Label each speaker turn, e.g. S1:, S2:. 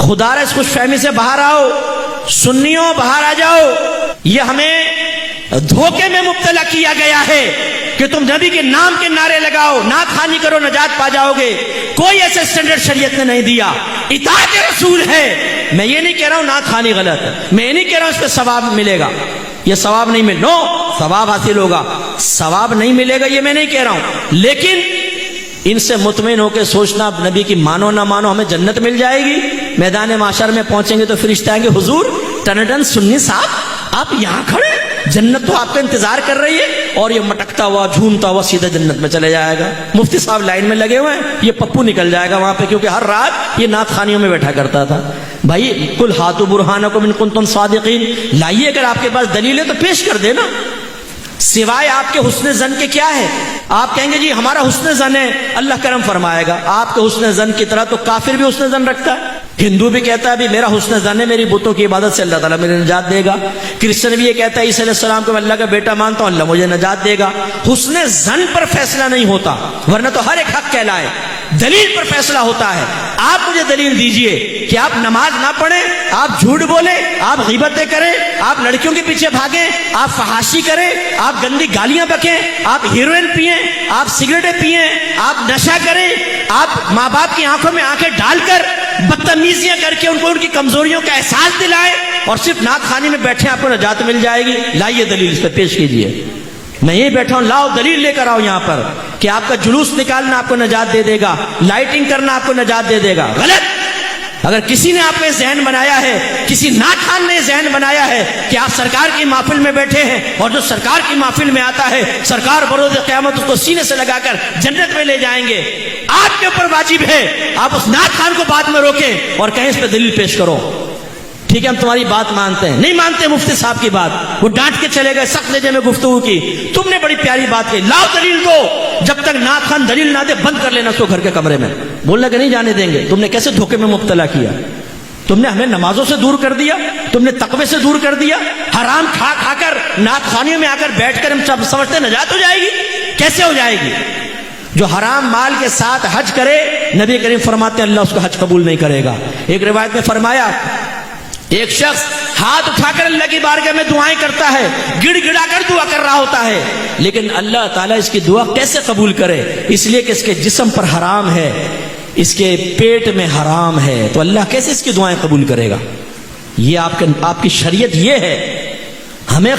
S1: خدا را اس خوش فہمی سے باہر آؤ، سنیوں باہر آ جاؤ۔ یہ ہمیں دھوکے میں مبتلا کیا گیا ہے کہ تم نبی کے نام کے نعرے لگاؤ، نعت خوانی کرو، نجات پا جاؤ گے۔ کوئی ایسے سٹینڈرڈ شریعت نے نہیں دیا، اطاعت رسول ہے۔ میں یہ نہیں کہہ رہا ہوں نعت خوانی غلط ہے، میں یہ نہیں کہہ رہا ہوں اس پہ ثواب ملے گا، یہ ثواب نہیں مل، نو ثواب حاصل ہوگا، ثواب نہیں ملے گا یہ میں نہیں کہہ رہا ہوں، لیکن ان سے مطمئن ہو کے سوچنا نبی کی مانو نہ مانو ہمیں جنت مل جائے گی۔ میدان معاشر میں پہنچیں گے تو فرشتے آئیں گے، حضور ٹنڈن سنی صاحب آپ یہاں کھڑے، جنت تو آپ کا انتظار کر رہی ہے، اور یہ مٹکتا ہوا جھومتا ہوا سیدھا جنت میں چلے جائے گا۔ مفتی صاحب لائن میں لگے ہوئے ہیں، یہ پپو نکل جائے گا وہاں پہ، کیونکہ ہر رات یہ نعت خوانیوں میں بیٹھا کرتا تھا۔ بھائی قل ہاتوا برہانکم ان کنتم صادقین، لائیے، اگر آپ کے پاس دلیل ہے تو پیش کر دینا۔ سوائے آپ کے حسن زن کے کیا ہے؟ آپ کہیں گے جی ہمارا حسن زن ہے، اللہ کرم فرمائے گا۔ آپ کے حسن زن کی طرح تو کافر بھی حسن زن رکھتا ہے۔ ہندو بھی کہتا ہے بھی میرا حسن زن ہے، میری بتوں کی عبادت سے اللہ تعالیٰ مجھے نجات دے گا۔ کرسچن بھی یہ کہتا ہے عیسیٰ علیہ السلام کو میں اللہ کا بیٹا مانتا ہوں، اللہ مجھے نجات دے گا۔ حسن زن پر فیصلہ نہیں ہوتا، ورنہ تو ہر ایک حق کہلائے، دلیل پر فیصلہ ہوتا ہے۔ آپ مجھے دلیل دیجئے کہ آپ نماز نہ پڑھیں، آپ جھوٹ بولیں، آپ غیبتیں کریں، آپ لڑکیوں کے پیچھے بھاگیں، آپ فحاشی کریں، آپ گندی گالیاں بکیں، آپ ہیروئن پئیں، آپ سگریٹیں پئیں، آپ نشہ کریں، آپ ماں باپ کی آنکھوں میں آنکھیں ڈال کر بدتمیزیاں کر کے ان کو ان کی کمزوریوں کا احساس دلائیں، اور صرف نعت خوانی میں بیٹھے آپ کو نجات مل جائے گی۔ لائیے دلیل، اس پہ پیش کیجئے۔ میں یہ بیٹھا ہوں، لاؤ دلیل لے کر آؤ یہاں پر کہ آپ کا جلوس نکالنا آپ کو نجات دے دے گا، لائٹنگ کرنا آپ کو نجات دے دے گا۔ غلط۔ اگر کسی نے آپ کو ذہن بنایا ہے، کسی نعت خوان نے ذہن بنایا ہے کہ آپ سرکار کی محفل میں بیٹھے ہیں، اور جو سرکار کی محفل میں آتا ہے سرکار بروز قیامت اس کو سینے سے لگا کر جنت میں لے جائیں گے، آپ کے اوپر واجب ہے آپ اس نعت خوان کو بعد میں روکیں اور کہیں اس پہ دلیل پیش کرو۔ ٹھیک ہے ہم تمہاری بات مانتے ہیں، نہیں مانتے مفتی صاحب کی بات، وہ ڈانٹ کے چلے گئے، سخت لہجے میں گفتگو کی، تم نے بڑی پیاری بات کی، لاؤ دلیل دو۔ جب تک نعت خوان دلیل نہ دے بند کر لینا اس کو گھر کے کمرے میں، بولنا کہ نہیں جانے دیں گے۔ تم نے کیسے دھوکے میں مبتلا کیا، تم نے ہمیں نمازوں سے دور کر دیا، تم نے تقوی سے دور کر دیا، حرام کھا کھا کر نعت خوانیوں میں آ کر بیٹھ کر ہم سب سمجھتے نجات ہو جائے گی، کیسے ہو جائے گی؟ جو حرام مال کے ساتھ حج کرے نبی کریم فرماتے ہیں اللہ اس کا حج قبول نہیں کرے گا۔ ایک روایت میں فرمایا ایک شخص ہاتھ اٹھا کر اللہ کی بارگاہ میں دعائیں کرتا ہے، گڑ گڑا کر دعا کر رہا ہوتا ہے، لیکن اللہ تعالیٰ اس کی دعا کیسے قبول کرے؟ اس لیے کہ اس کے جسم پر حرام ہے، اس کے پیٹ میں حرام ہے، تو اللہ کیسے اس کی دعائیں قبول کرے گا؟ یہ آپ کی شریعت یہ ہے، ہمیں